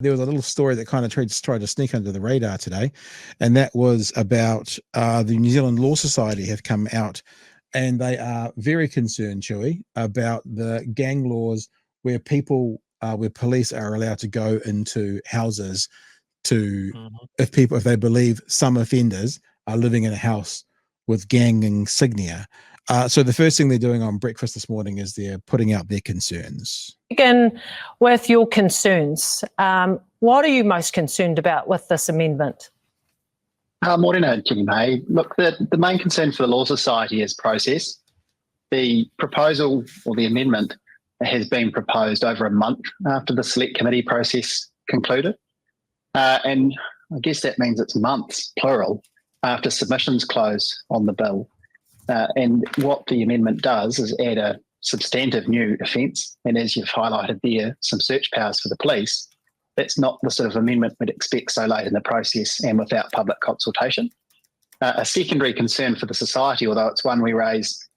There was a little story that kind of tried to sneak under the radar today, and that was about the New Zealand Law Society have come out, and they are very concerned, Chewy, about the gang laws where where police are allowed to go into houses to, if they believe some offenders are living in a house with gang insignia. So the first thing they're doing on breakfast this morning is they're putting out their concerns. Begin with your concerns. What are you most concerned about with this amendment? Morena, Jenny May. Look, the main concern for the Law Society is process. The proposal or the amendment has been proposed over a month after the select committee process concluded. And I guess that means it's months, plural, after submissions close on the bill. And what the amendment does is add a substantive new offence, and as you've highlighted there, some search powers for the police. That's not the sort of amendment we'd expect so late in the process and without public consultation. A secondary concern for the society, although it's one we raise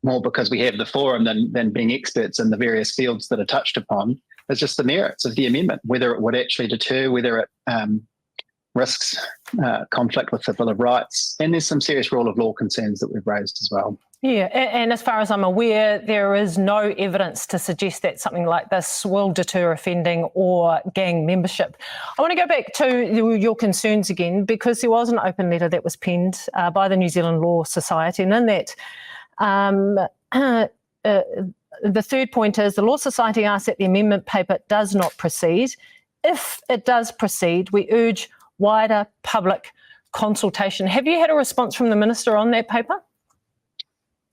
more because we have the forum than being experts in the various fields that are touched upon, is just the merits of the amendment, whether it would actually deter, whether it risks conflict with the Bill of Rights, and there's some serious rule of law concerns that we've raised as well. Yeah, and as far as I'm aware, there is no evidence to suggest that something like this will deter offending or gang membership. I want to go back to your concerns again, because there was an open letter that was penned by the New Zealand Law Society, and in that the third point is the Law Society asks that the amendment paper does not proceed. If it does proceed, we urge wider public consultation. Have you had a response from the Minister on that paper?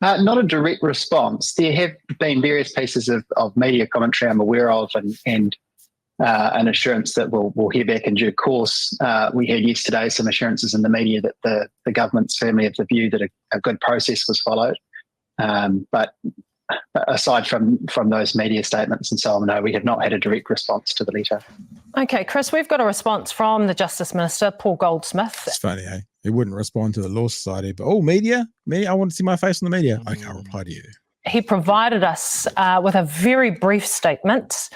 Not a direct response. There have been various pieces of media commentary I'm aware of, and an assurance that we'll hear back in due course. We had yesterday some assurances in the media that the government's firmly of the view that a good process was followed. But aside from those media statements and so on, no, we have not had a direct response to the letter. Okay, Chris, we've got a response from the Justice Minister, Paul Goldsmith. It's funny, eh? He wouldn't respond to the Law Society, but media, I want to see my face in the media. I can't reply to you. He provided us with a very brief statement,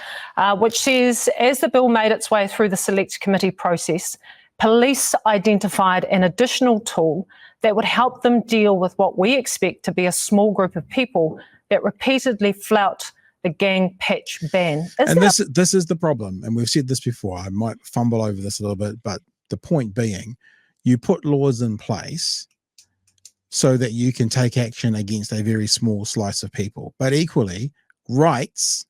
which says, as the bill made its way through the select committee process, police identified an additional tool that would help them deal with what we expect to be a small group of people that repeatedly flout the gang patch ban. This is the problem, and we've said this before. I might fumble over this a little bit, but the point being, you put laws in place so that you can take action against a very small slice of people. But equally, rights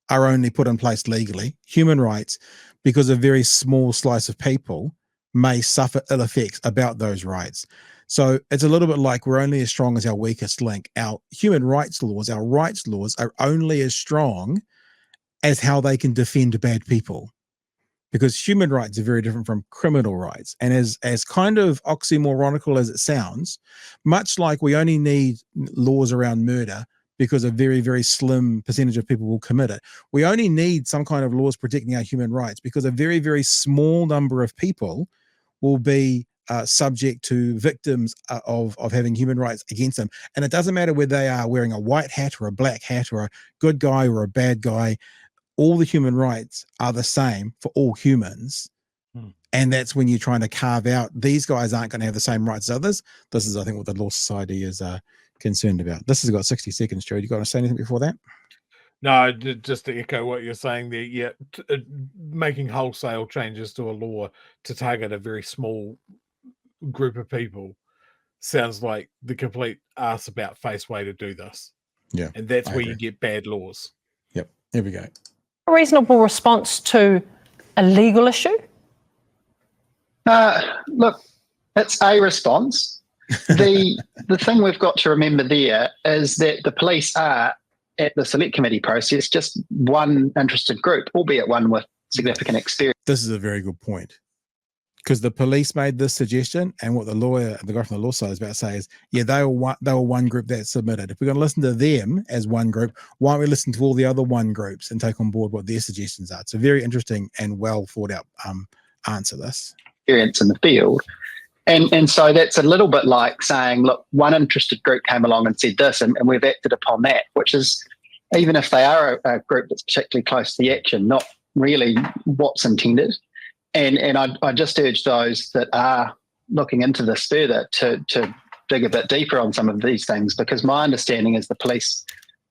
are only put in place legally, human rights, because a very small slice of people may suffer ill effects about those rights. So it's a little bit like we're only as strong as our weakest link. Our human rights laws, our rights laws are only as strong as how they can defend bad people, because human rights are very different from criminal rights. And as kind of oxymoronical as it sounds, much like we only need laws around murder because a very, very slim percentage of people will commit it, we only need some kind of laws protecting our human rights because a very, very small number of people will be subject to victims of having human rights against them. And it doesn't matter whether they are wearing a white hat or a black hat or a good guy or a bad guy. All the human rights are the same for all humans. And that's when you're trying to carve out, these guys aren't going to have the same rights as others. This is, I think, what the Law Society is concerned about. This has got 60 seconds, Joe. You got to say anything before that? No, just to echo what you're saying there, yeah, making wholesale changes to a law to target a very small group of people sounds like the complete arse about face way to do this. Yeah. And that's where you get bad laws. Yep. Here we go. A reasonable response to a legal issue? Look, it's a response. The thing we've got to remember there is that the police are, at the select committee process, just one interested group, albeit one with significant experience. This is a very good point, because the police made this suggestion, and what the guy from the law side is about to say is, yeah, they were one group that submitted. If we're going to listen to them as one group, why don't we listen to all the other one groups and take on board what their suggestions are? It's a very interesting and well thought out answer. This experience in the field. And so that's a little bit like saying, look, one interested group came along and said this, and we've acted upon that, which is, even if they are a group that's particularly close to the action, not really what's intended. And I just urge those that are looking into this further to dig a bit deeper on some of these things, because my understanding is the police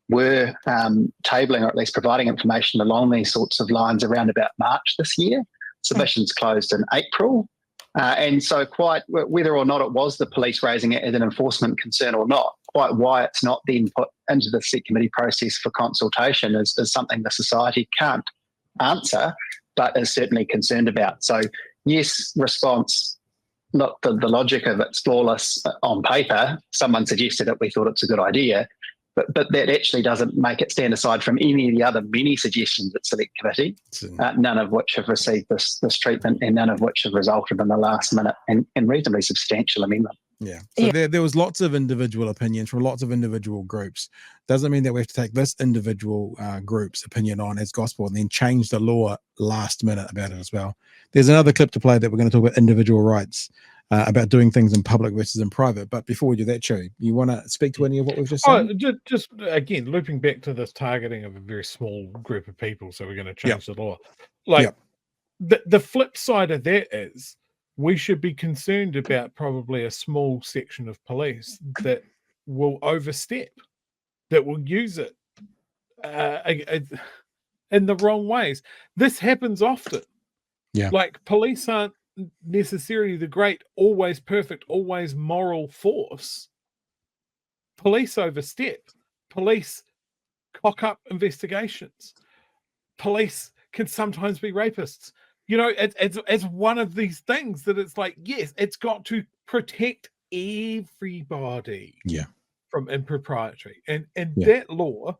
were tabling, or at least providing information along these sorts of lines around about March this year. Submissions closed in April. And so quite whether or not it was the police raising it as an enforcement concern or not, quite why it's not then put into the set committee process for consultation is something the society can't answer, but is certainly concerned about. So yes, response, look, the logic of it's flawless on paper. Someone suggested it, we thought it's a good idea, but that actually doesn't make it stand aside from any of the other many suggestions at select committee, none of which have received this treatment and none of which have resulted in the last minute and reasonably substantial amendment. Yeah. So there was lots of individual opinions from lots of individual groups. Doesn't mean that we have to take this individual group's opinion on as gospel and then change the law last minute about it as well. There's another clip to play that we're going to talk about individual rights, about doing things in public versus in private. But before we do that, Chewy, you want to speak to any of what we've just said? Just again, looping back to this targeting of a very small group of people. So we're going to change the law. Like the flip side of that is, we should be concerned about probably a small section of police that will overstep, that will use it in the wrong ways. This happens often. Yeah. Like police aren't necessarily the great, always perfect, always moral force. Police overstep. Police cock up investigations. Police can sometimes be rapists. You know, it's one of these things that it's like, yes, it's got to protect everybody from impropriety. And that law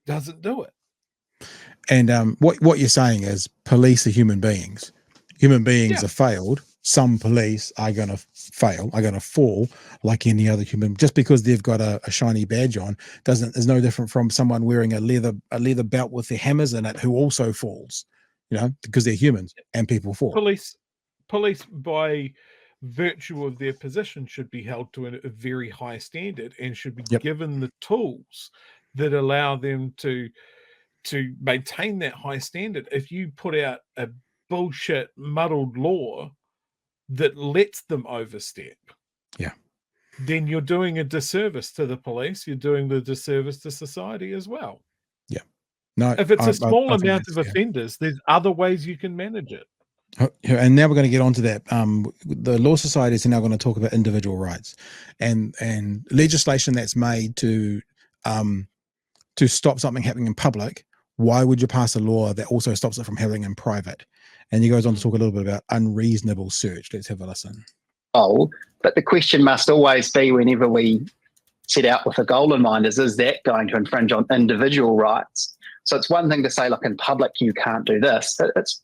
doesn't do it. And what you're saying is police are human beings. Human beings have failed. Some police are going to fail, are going to fall like any other human. Just because they've got a shiny badge on is no different from someone wearing a leather belt with their hammers in it who also falls. You know, because they're humans and people fall. Police by virtue of their position should be held to a very high standard and should be given the tools that allow them to maintain that high standard. If you put out a bullshit muddled law that lets them overstep, then you're doing a disservice to the police. You're doing the disservice to society as well. No, if it's a small amount of offenders, there's other ways you can manage it. And now we're going to get on to that. The Law Society is now going to talk about individual rights and legislation that's made to stop something happening in public. Why would you pass a law that also stops it from happening in private? And he goes on to talk a little bit about unreasonable search. Let's have a listen. But the question must always be, whenever we set out with a goal in mind, is that going to infringe on individual rights? So it's one thing to say, look, in public, you can't do this. It's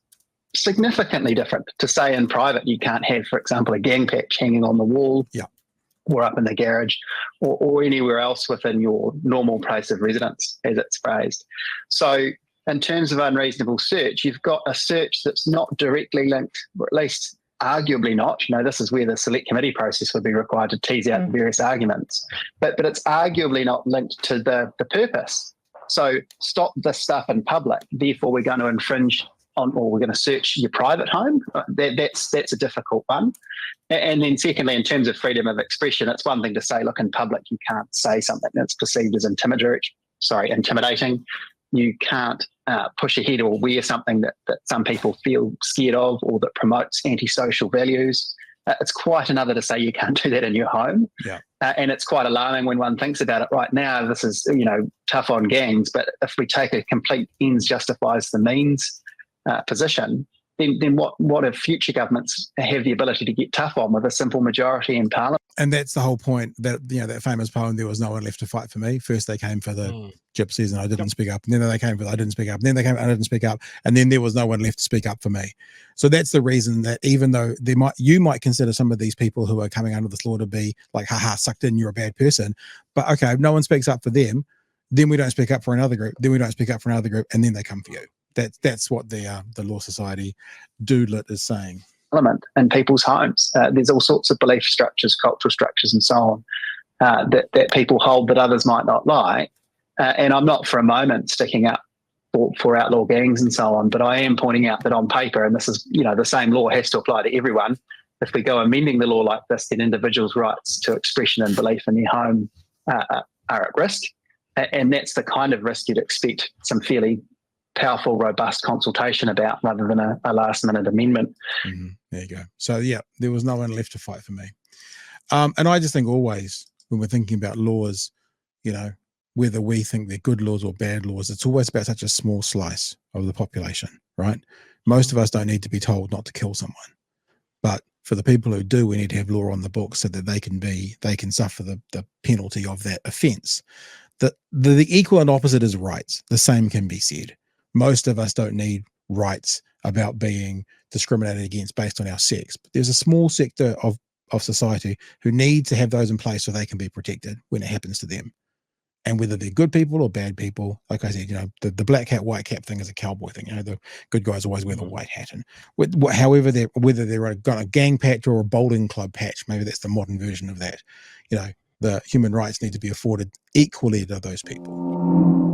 significantly different to say in private, you can't have, for example, a gang patch hanging on the wall or up in the garage or anywhere else within your normal place of residence, as it's phrased. So in terms of unreasonable search, you've got a search that's not directly linked, or at least arguably not. You know, this is where the select committee process would be required to tease out the various arguments. But it's arguably not linked to the purpose. So stop this stuff in public. Therefore, we're going to infringe on, or we're going to search your private home. That's a difficult one. And then secondly, in terms of freedom of expression, it's one thing to say, look, in public, you can't say something that's perceived as intimidating. You can't push ahead or wear something that some people feel scared of or that promotes antisocial values. It's quite another to say you can't do that in your home. And it's quite alarming when one thinks about it right now. This is, tough on gangs, but if we take a complete ends justifies the means position, then what if future governments have the ability to get tough on with a simple majority in Parliament? And that's the whole point, that that famous poem, there was no one left to fight for me. First they came for the gypsies and I didn't speak up. And then they came for I didn't speak up. And then they came I didn't speak up. And then there was no one left to speak up for me. So that's the reason that even though you might consider some of these people who are coming under this law to be like, haha, sucked in, you're a bad person. But okay, if no one speaks up for them, then we don't speak up for another group. Then we don't speak up for another group. And then they come for you. That's what the Law Society doodlet is saying. Element in people's homes. There's all sorts of belief structures, cultural structures, and so on that people hold that others might not like. And I'm not for a moment sticking up for outlaw gangs and so on. But I am pointing out that on paper, and this is, the same law has to apply to everyone. If we go amending the law like this, then individuals' rights to expression and belief in their home are at risk. And that's the kind of risk you'd expect some fairly powerful, robust consultation about, rather than a last-minute amendment. Mm-hmm. There you go. So, yeah, there was no one left to fight for me. And I just think always when we're thinking about laws, whether we think they're good laws or bad laws, it's always about such a small slice of the population, right? Most of us don't need to be told not to kill someone. But for the people who do, we need to have law on the books so that they can suffer the penalty of that offence. The equal and opposite is rights. The same can be said. Most of us don't need rights about being discriminated against based on our sex. But there's a small sector of society who need to have those in place so they can be protected when it happens to them. And whether they're good people or bad people, like I said, the black hat, white cap thing is a cowboy thing. The good guys always wear the white hat. And however, whether they're got a gang patch or a bowling club patch, maybe that's the modern version of that. The human rights need to be afforded equally to those people.